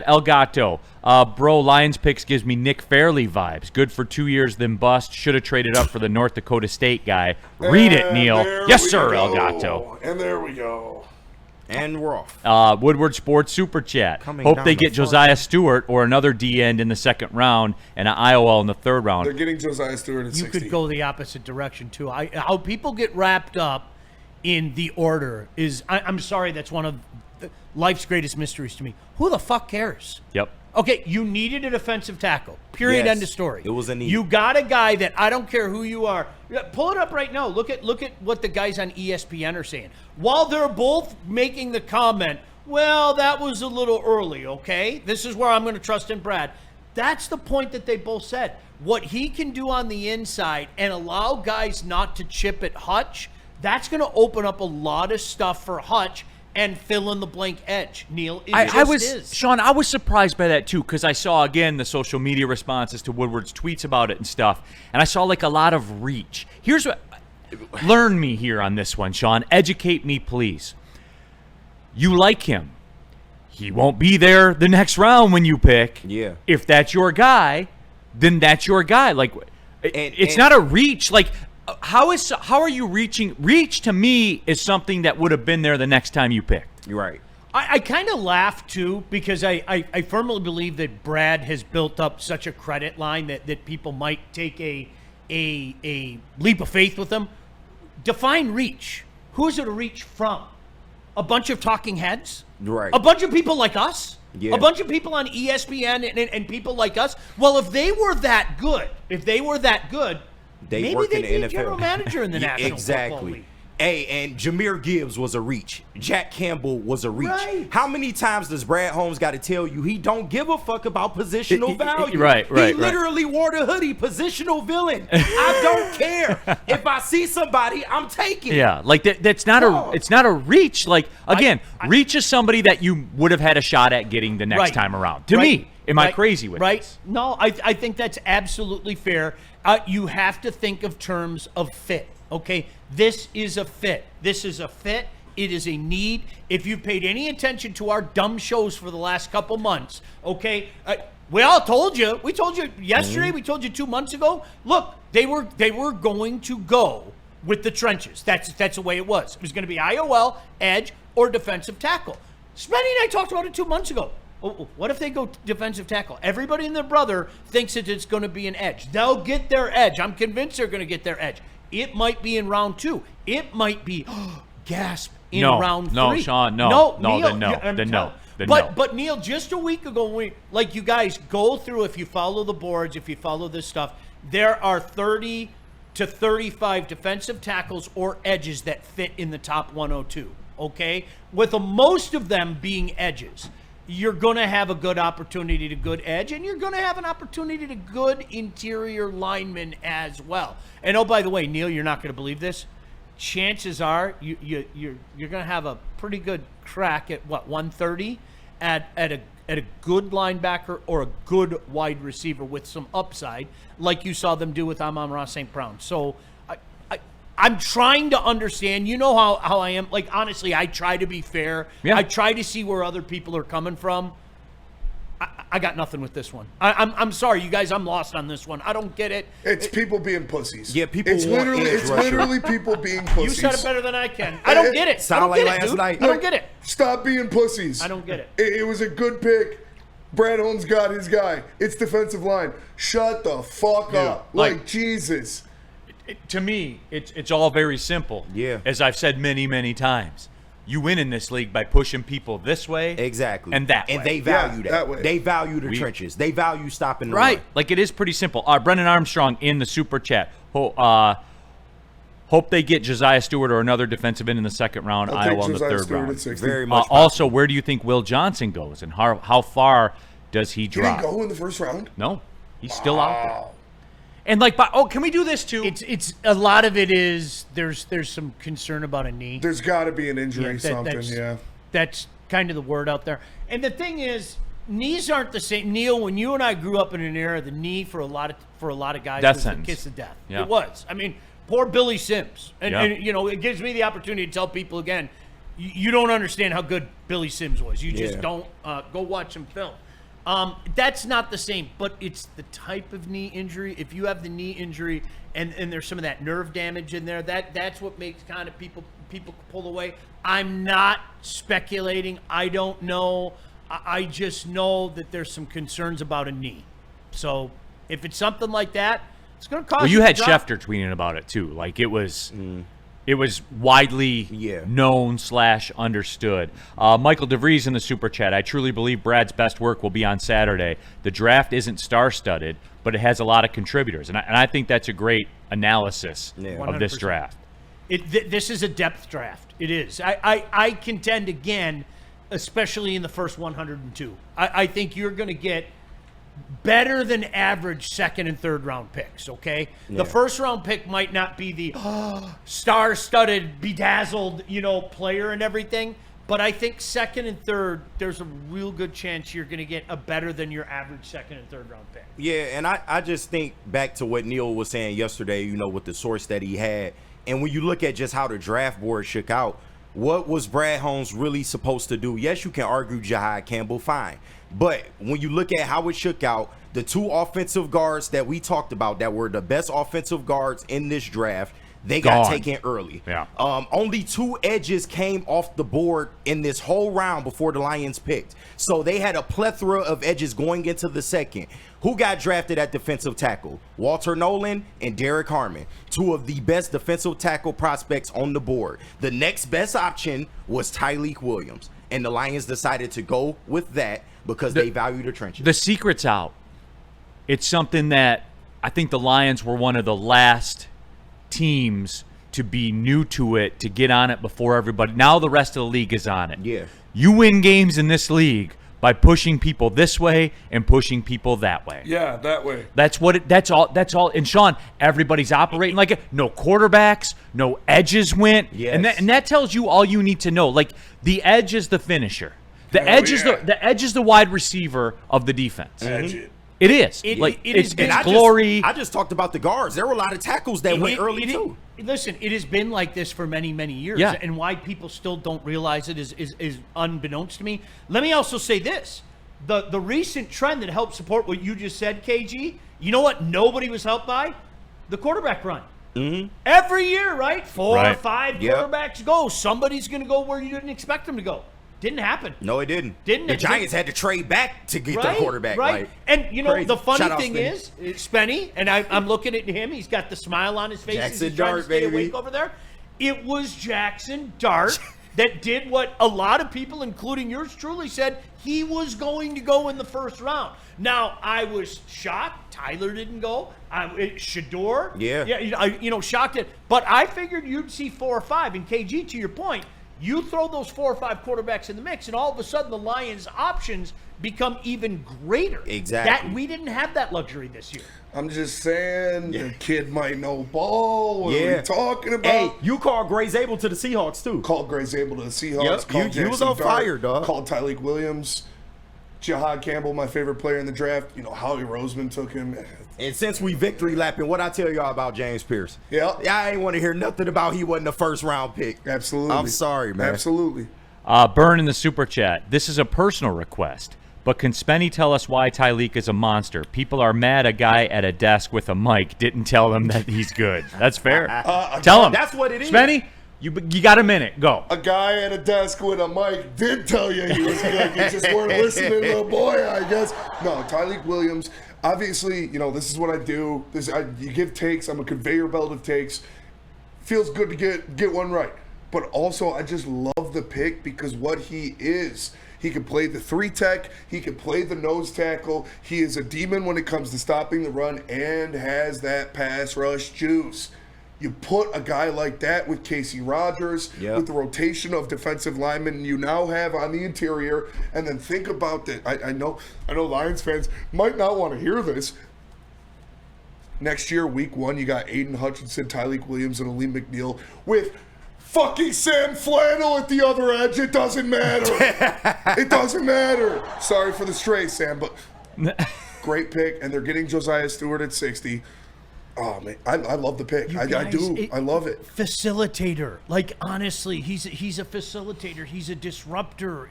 El Gato. Bro, Lions picks gives me Nick Fairley vibes. Good for 2 years, then bust. Should have traded up for the North Dakota State guy. Read it, Neil. Yes, sir, El Gato. And there we go. And we're off. Woodward Sports Super Chat. Hope they get Josiah Stewart or another D-end in the second round and an IOL in the third round. They're getting Josiah Stewart in 60. You could go the opposite direction, too. How people get wrapped up in the order is, I'm sorry, that's one of life's greatest mysteries to me. Who the fuck cares? Yep. Okay, you needed a defensive tackle. Period. Yes, end of story. it was a need. You got a guy that I don't care who you are. Pull it up right now. Look at what the guys on ESPN are saying. While they're both making the comment, well, that was a little early, okay? This is where I'm going to trust in Brad. That's the point that they both said. What he can do on the inside and allow guys not to chip at Hutch, that's going to open up a lot of stuff for Hutch and fill in the blank edge, Neil. Sean, I was surprised by that too, because I saw again the social media responses to Woodward's tweets about it and stuff, and I saw like a lot of reach. Here's what, learn me here on this one, Sean. Educate me, please. You like him. He won't be there the next round when you pick. Yeah. If that's your guy, then that's your guy. Like, it's not a reach. Like, how are you reaching? Reach to me is something that would have been there the next time you picked. You're right. I kind of laugh too, because I firmly believe that Brad has built up such a credit line that people might take a leap of faith with him. Define reach. Who is it a reach from? A bunch of talking heads? Right. A bunch of people like us? Yeah. A bunch of people on ESPN and people like us? Well, if they were that good, maybe work they'd in the be NFL. General manager in the National Football League. Hey, and Jameer Gibbs was a reach. Jack Campbell was a reach. Right. How many times does Brad Holmes got to tell you he don't give a fuck about positional value? Right. He literally wore the hoodie, positional villain. I don't care. If I see somebody, I'm taking it. Yeah, like it's not a reach. Like, again, reach is somebody that you would have had a shot at getting the next time around. To me, am I crazy with this? No, I think that's absolutely fair. You have to think of terms of fit. Okay, this is a fit. This is a fit. It is a need. If you've paid any attention to our dumb shows for the last couple months, okay, we all told you. We told you yesterday. We told you 2 months ago. Look, they were going to go with the trenches. That's the way it was. It was going to be IOL, edge, or defensive tackle. Smitty and I talked about it 2 months ago. What if they go defensive tackle? Everybody and their brother thinks that it's going to be an edge. They'll get their edge. I'm convinced they're going to get their edge. It might be in round 2. It might be, gasp, in round 3. No, Sean, no. Neil, But Neil, just a week ago, like you guys go through, if you follow the boards, if you follow this stuff, there are 30 to 35 defensive tackles or edges that fit in the top 102, okay? With most of them being edges. You're going to have a good opportunity to good edge, and you're going to have an opportunity to good interior lineman as well. And oh, by the way, Neil, you're not going to believe this. Chances are you're going to have a pretty good crack at 130 at a good linebacker or a good wide receiver with some upside, like you saw them do with Amon-Ra St. Brown. So I'm trying to understand. You know how I am. Like, honestly, I try to be fair. Yeah. I try to see where other people are coming from. I got nothing with this one. I'm sorry, you guys. I'm lost on this one. I don't get it. It's people being pussies. Yeah, people. It's literally people being pussies. You said it better than I can. I don't get it. Sound like last night. I don't get it. Stop being pussies. I don't get it. It was a good pick. Brad Holmes got his guy. It's defensive line. Shut the fuck up. Like Jesus. To me, it's all very simple. Yeah. As I've said many, many times. You win in this league by pushing people this way. Exactly. And that way. And they value that. way. They value the trenches. They value stopping the right. run. Like, it is pretty simple. Brendan Armstrong in the super chat. Hope they get Josiah Stewart or another defensive end in the second round, Iowa in the third round. Very much also, where do you think Will Johnson goes, and how far does he drop? He didn't go in the first round? No. He's still out there. And can we do this too? It's a lot of it is there's some concern about a knee. There's got to be an injury, That's kind of the word out there. And the thing is, knees aren't the same. Neil, when you and I grew up in an era, the knee for a lot of guys was the kiss of death. Yeah. It was. I mean, poor Billy Sims, and it gives me the opportunity to tell people again, you don't understand how good Billy Sims was. You just don't go watch some film. That's not the same, but it's the type of knee injury. If you have the knee injury and there's some of that nerve damage in there, that's what makes kind of people pull away. I'm not speculating. I don't know. I just know that there's some concerns about a knee. So if it's something like that, it's going to cause. Well, you had to drop. Schefter tweeting about it too. Like it was widely known / understood. Michael DeVries in the super chat. I truly believe Brad's best work will be on Saturday. The draft isn't star-studded, but it has a lot of contributors, and I think that's a great analysis of this 100%. draft. This is a depth draft. It is. I contend again, especially in the first 102. I think you're going to get better than average second and third round picks, okay? Yeah. The first round pick might not be the star-studded, bedazzled, player and everything, but I think second and third, there's a real good chance you're going to get a better than your average second and third round pick. Yeah, and I just think back to what Neil was saying yesterday, with the source that he had, and when you look at just how the draft board shook out, what was Brad Holmes really supposed to do? Yes, you can argue Jahad Campbell, fine. But when you look at how it shook out, the two offensive guards that we talked about that were the best offensive guards in this draft, they got taken early. Yeah. Only 2 edges came off the board in this whole round before the Lions picked. So they had a plethora of edges going into the second. Who got drafted at defensive tackle? Walter Nolan and Derek Harmon, 2 of the best defensive tackle prospects on the board. The next best option was Tyleik Williams, and the Lions decided to go with that because they value the trenches. The secret's out. It's something that I think the Lions were one of the last teams to be new to it, to get on it before everybody. Now the rest of the league is on it. Yeah. You win games in this league by pushing people this way and pushing people that way. Yeah, that way. That's all. And Sean, everybody's operating like it. No quarterbacks, no edges went. Yes. And that tells you all you need to know. Like the edge is the finisher. The edge is the wide receiver of the defense. Edge it. It is. It's glory. I just talked about the guards. There were a lot of tackles that went early too. Listen, it has been like this for many, many years. Yeah. And why people still don't realize it is unbeknownst to me. Let me also say this. The recent trend that helped support what you just said, KG, you know what nobody was helped by? The quarterback run. Mm-hmm. Every year, right? 4 or 5 quarterbacks go. Somebody's going to go where you didn't expect them to go. Didn't happen. No, it didn't. The Giants had to trade back to get their quarterback. Right. Like, and crazy. The funny Shout out thing Spenny. is, Spenny, and I'm looking at him. He's got the smile on his face. Jackson He's trying Dart, to stay baby. awake over there. It was Jackson Dart that did what a lot of people, including yours truly, said he was going to go in the first round. Now, I was shocked. Tyler didn't go. Shador. Yeah. Shocked it. But I figured you'd see 4 or 5. And KG, to your point, you throw those 4 or 5 quarterbacks in the mix, and all of a sudden the Lions' options become even greater. Exactly. We didn't have that luxury this year. I'm just saying, the kid might know ball. What are we talking about? Hey, you called Gray Zabel to the Seahawks too. Called Gray Zabel to the Seahawks. Yep. Called You was Jackson on Dart, fire, dog. Called Tyleik Williams. Jahad Campbell, my favorite player in the draft. Howie Roseman took him. And since we victory lapping, what I tell y'all about James Pierce? Yeah. I ain't want to hear nothing about he wasn't a first round pick. Absolutely. I'm sorry, man. Absolutely. Burn in the super chat. This is a personal request, but can Spenny tell us why Tyleik is a monster? People are mad a guy at a desk with a mic didn't tell them that he's good. That's fair. Tell him. That's what it is. Spenny, you got a minute. Go. A guy at a desk with a mic did tell you he was good. You just weren't listening, little boy, I guess. No, Tyleik Williams. Obviously, this is what I do. You give takes. I'm a conveyor belt of takes. Feels good to get one right. But also, I just love the pick because what he is. He can play the 3-tech. He can play the nose tackle. He is a demon when it comes to stopping the run and has that pass rush juice. You put a guy like that with Casey Rogers, with the rotation of defensive linemen you now have on the interior, and then think about that. I know Lions fans might not want to hear this. Next year, week 1, you got Aiden Hutchinson, Tyleik Williams, and Aleem McNeil with fucking Sam Flannel at the other edge. It doesn't matter. It doesn't matter. Sorry for the stray, Sam, but great pick, and they're getting Josiah Stewart at 60. Oh man, I love the pick. I do. I love it. Facilitator, like honestly, he's a facilitator. He's a disruptor.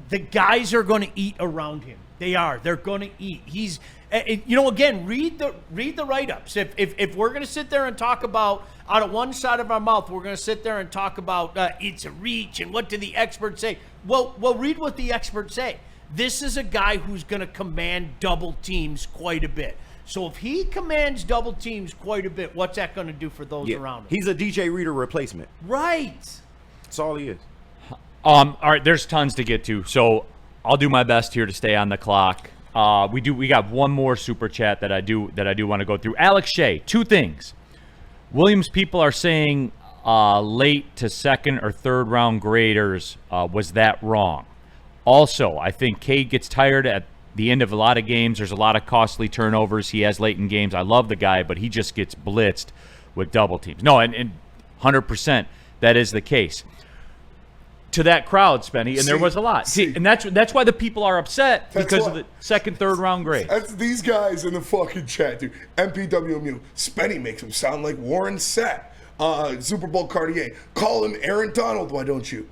the guys are going to eat around him. They are. They're going to eat. He's, again, read the write-ups. If we're going to sit there and talk about, out of one side of our mouth, we're going to sit there and talk about it's a reach and what do the experts say. Well, read what the experts say. This is a guy who's going to command double teams quite a bit. So if he commands double teams quite a bit, what's that going to do for those around him? He's a DJ Reader replacement. Right. That's all he is. All right, there's tons to get to, so I'll do my best here to stay on the clock. We got one more super chat that I do want to go through. Alex Shea, 2 things. Williams people are saying late to second or third round graders. Was that wrong? Also, I think Cade gets tired at the end of a lot of games. There's a lot of costly turnovers he has late in games. I love the guy, but he just gets blitzed with double teams. No, and 100% that is the case. To that crowd, Spenny, and there was a lot. And that's why the people are upset, because of the second, third round grade. That's these guys in the fucking chat, dude. MPWMU. Spenny makes him sound like Warren Sapp. Super Bowl Cartier. Call him Aaron Donald, why don't you?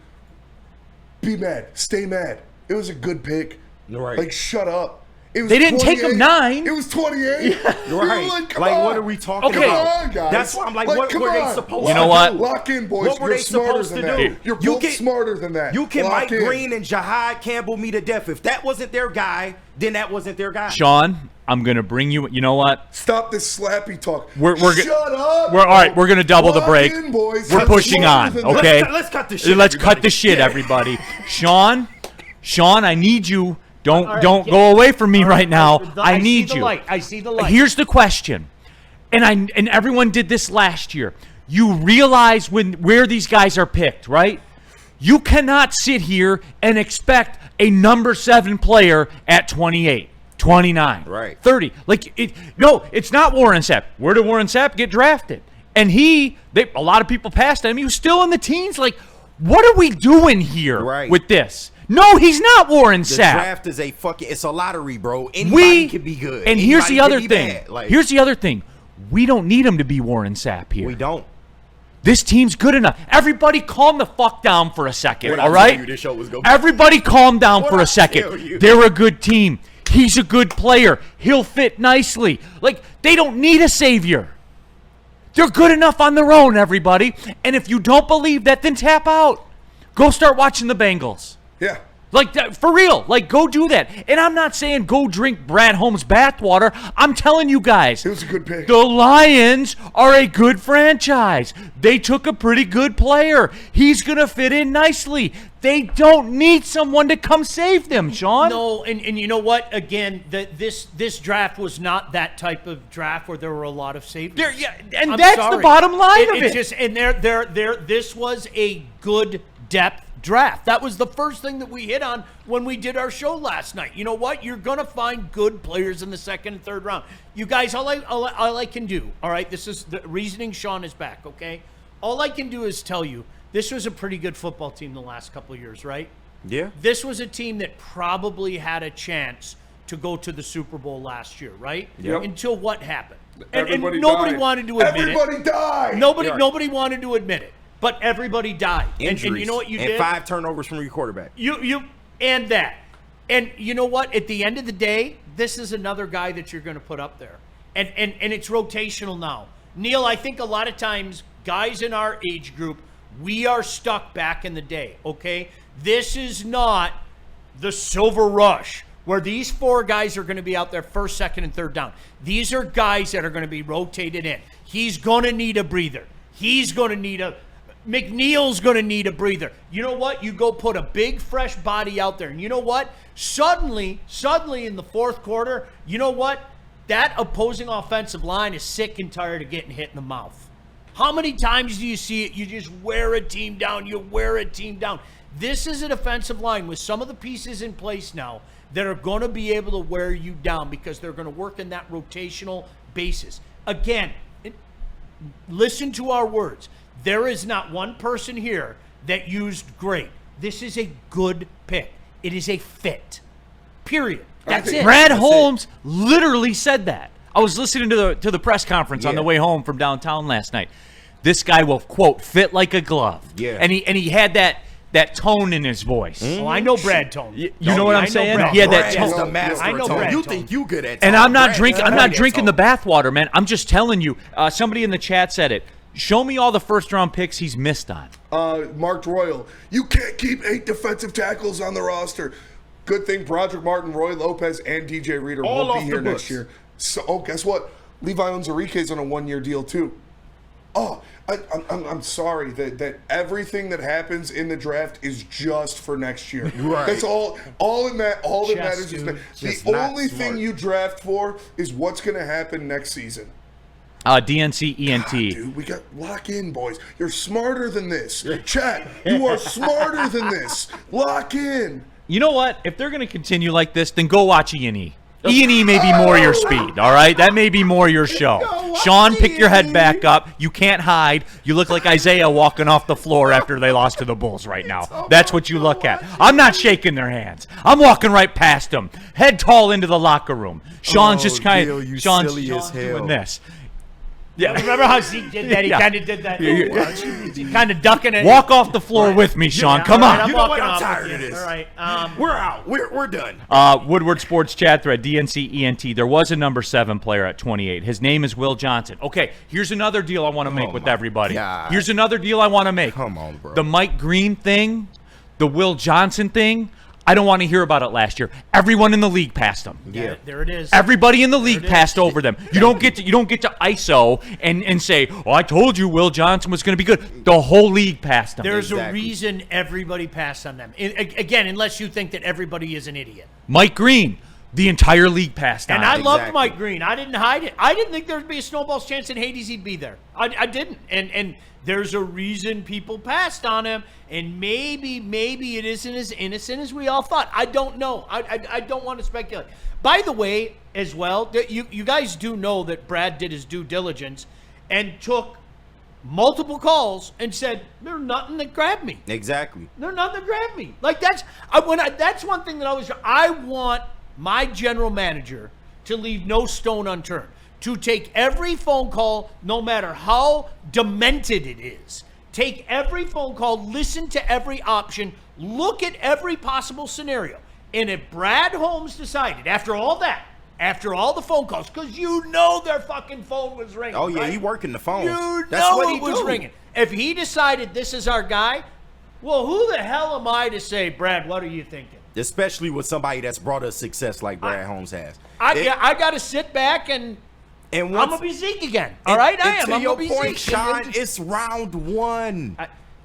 Be mad. Stay mad. It was a good pick. Right. Like, shut up. It was They didn't take him 9. It was 28. Right. Like, come Like, on. what are we talking Okay. about? Come on, guys. That's why I'm like, what come were they on. supposed to You know do? what? Lock in, boys. What were You're they smarter supposed than to that. do? You're You both can- smarter than that. You can Lock Mike in. Green and Jahad Campbell me to death. If that wasn't their guy, then that wasn't their guy. Sean, I'm going to bring you – you know what? Stop this slappy talk. We're Shut up. All right, we're going to double the Lock break. in, boys. We're You're pushing smarter on, than that. okay? Let's cut this shit, Let's everybody. cut the shit, everybody. Sean, I need you. Don't right, go away from me right now. I need see the you. light. I see the light. Here's the question, and everyone did this last year. You realize where these guys are picked, right? You cannot sit here and expect a number 7 player at 28, 29, Right. 30. It's not Warren Sapp. Where did Warren Sapp get drafted? And a lot of people passed him. He was still in the teens. Like, what are we doing here Right. with this? No, he's not Warren The Sapp. draft is it's a lottery, bro. Anybody can be good. And here's Anybody the other can be thing. bad. Like, Here's the other thing. We don't need him to be Warren Sapp here. we don't. This team's good enough. Everybody calm the fuck down for a second, When I all tell right? you this show was gonna be- Everybody calm down When for I a second. tell you. They're a good team. He's a good player. He'll fit nicely. Like, they don't need a savior. They're good enough on their own, everybody. And if you don't believe that, then tap out. Go start watching the Bengals. Yeah. Like, for real. Like, go do that. And I'm not saying go drink Brad Holmes' bathwater. I'm telling you guys. It was a good pick. The Lions are a good franchise. They took a pretty good player. He's going to fit in nicely. They don't need someone to come save them, Sean. No, and you know what? Again, this draft was not that type of draft where there were a lot of saviors. And I'm that's sorry. the bottom line of It's it. just, and this was a good depth draft. That was the first thing that we hit on when we did our show last night. You know what? You're going to find good players in the second and third round. You guys, all I can do, all right, this is the reasoning. Sean is back, okay? All I can do is tell you, this was a pretty good football team the last couple of years, right? Yeah. This was a team that probably had a chance to go to the Super Bowl last year, right? Yep. Until what happened? And Everybody nobody died. wanted to admit Everybody it. died. Nobody wanted to admit it. But everybody died. Injuries. And you know what you and did? 5 turnovers from your quarterback. You and that. And you know what? At the end of the day, this is another guy that you're going to put up there. And it's rotational now. Neil, I think a lot of times guys in our age group, we are stuck back in the day, okay? This is not the Silver Rush where these 4 guys are going to be out there first, second, and third down. These are guys that are going to be rotated in. He's going to need a breather. He's going to need McNeil's going to need a breather. You know what? You go put a big, fresh body out there. And you know what? Suddenly in the fourth quarter, you know what? That opposing offensive line is sick and tired of getting hit in the mouth. How many times do you see it? You just wear a team down. You wear a team down. This is a defensive line with some of the pieces in place now that are going to be able to wear you down because they're going to work in that rotational basis. Again, listen to our words. There is not one person here that used great. This is a good pick. It is a fit. Period. That's it. Brad Holmes literally said that. I was listening to the press conference on the way home from downtown last night. This guy will, quote, fit like a glove. Yeah. And he had that that tone in his voice. Oh, I know Brad Tone. You know what I I'm know saying? Brad. Yeah, Brad that is tone. the master I know of tone. Brad You Tone. think you good at And tone. I'm not Brad drinking. is I'm good not at drinking the tone. bathwater, man. I'm just telling you. Somebody in the chat said it. Show me all the first-round picks he's missed on. Mark Royal, you can't keep 8 defensive tackles on the roster. Good thing Broderick Martin, Roy Lopez, and DJ Reader All won't be off here the next books. year. So, guess what? Levi Onwuzurike's on a 1-year deal too. Oh, I'm sorry that everything that happens in the draft is just for next year. Right. That's all. All that Just, matters is dude. Just the not only smart. thing you draft for is what's going to happen next season. DNC ENT. God, dude, we got lock in, boys. You're smarter than this. Chat, you are smarter than this. Lock in. You know what? If they're going to continue like this, then go watch E&E. E&E may be more your speed, all right? That may be more your show. Sean, pick your head back up. You can't hide. You look like Isaiah walking off the floor after they lost to the Bulls right now. That's what you look at. I'm not shaking their hands. I'm walking right past them, head tall into the locker room. Sean's just kind Bill, of you Sean's silly as hell. doing this. Yeah, remember how Zeke did that? He Yeah. kind of did that. Kind of ducking it. Walk off the floor with me, Sean. Come All right, on. You know what? walking I'm off tired with of you. this. All right. We're out. We're done. Woodward Sports Chat thread, DNC ENT. There was a number 7 player at 28. His name is Will Johnson. Okay, here's another deal I want to make with my everybody. God. Here's another deal I want to make. Come on, bro. The Mike Green thing, the Will Johnson thing, I don't want to hear about it last year. Everyone in the league passed him. Yeah. There it is. Everybody in the league it is. passed over them. You don't get to ISO and say, "Oh, I told you Will Johnson was going to be good." The whole league passed him. There's a Exactly. reason everybody passed on them. Again, unless you think that everybody is an idiot. Mike Green, the entire league passed on And I him. loved Exactly. Mike Green. I didn't hide it. I didn't think there would be a snowball's chance in Hades he'd be there. I didn't. And there's a reason people passed on him. And maybe it isn't as innocent as we all thought. I don't know. I don't want to speculate. By the way, as well, that you guys do know that Brad did his due diligence and took multiple calls and said, "There's nothing that grabbed me. Exactly. There's nothing that grabbed me." Like that's one thing that I want my general manager to leave no stone unturned, to take every phone call, no matter how demented it is. Take every phone call, listen to every option, look at every possible scenario. And if Brad Holmes decided, after all that, after all the phone calls, because you know their fucking phone was ringing. Oh yeah, right? he working the phone. You That's know what he it was do. ringing. If he decided this is our guy, well, who the hell am I to say, Brad, what are you thinking? Especially with somebody that's brought us success like Brad Holmes has. I got to sit back and And I'm once, going to be Zeke again. All right? I am. To I'm your going to be point, Zeke. Sean, it's round 1.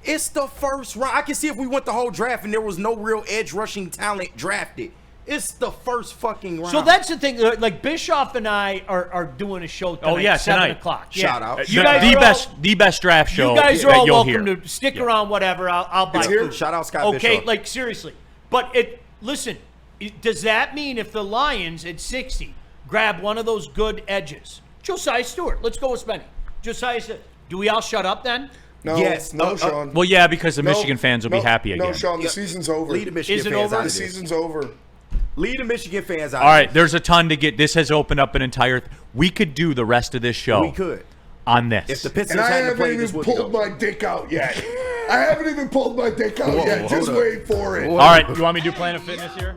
It's the first round. I can see if we went the whole draft and there was no real edge rushing talent drafted. It's the first fucking round. So that's the thing. Like Bischoff and I are doing a show tonight. Oh, yeah, 7 tonight. o'clock. Shout out. You guys are all- the best draft show You guys are that all you'll welcome hear. to stick around. Whatever. I'll buy It's here. food. Shout out Scott Okay, Bischoff. like seriously. But listen. Does that mean if the Lions at 60 grab one of those good edges, Josiah Stewart? Let's go with Spenny. Josiah Stewart. Do we all shut up then? No, Yes. no, Sean. Well, yeah, because the No, Michigan fans will be no, happy again. No, Sean, the Yeah. season's over. Lead the Michigan Is it fans over? out The of this. season's over. Lead the Michigan fans out All of right, this. there's a ton to get. This has opened up an entire. We could do the rest of this show We could. on this. If the And Pistons I hadn't haven't played this, even would we pulled go? my dick out yet. I haven't even pulled my dick out Whoa, yet. hold Just up. wait for it. All right, you want me to do Planet Fitness here?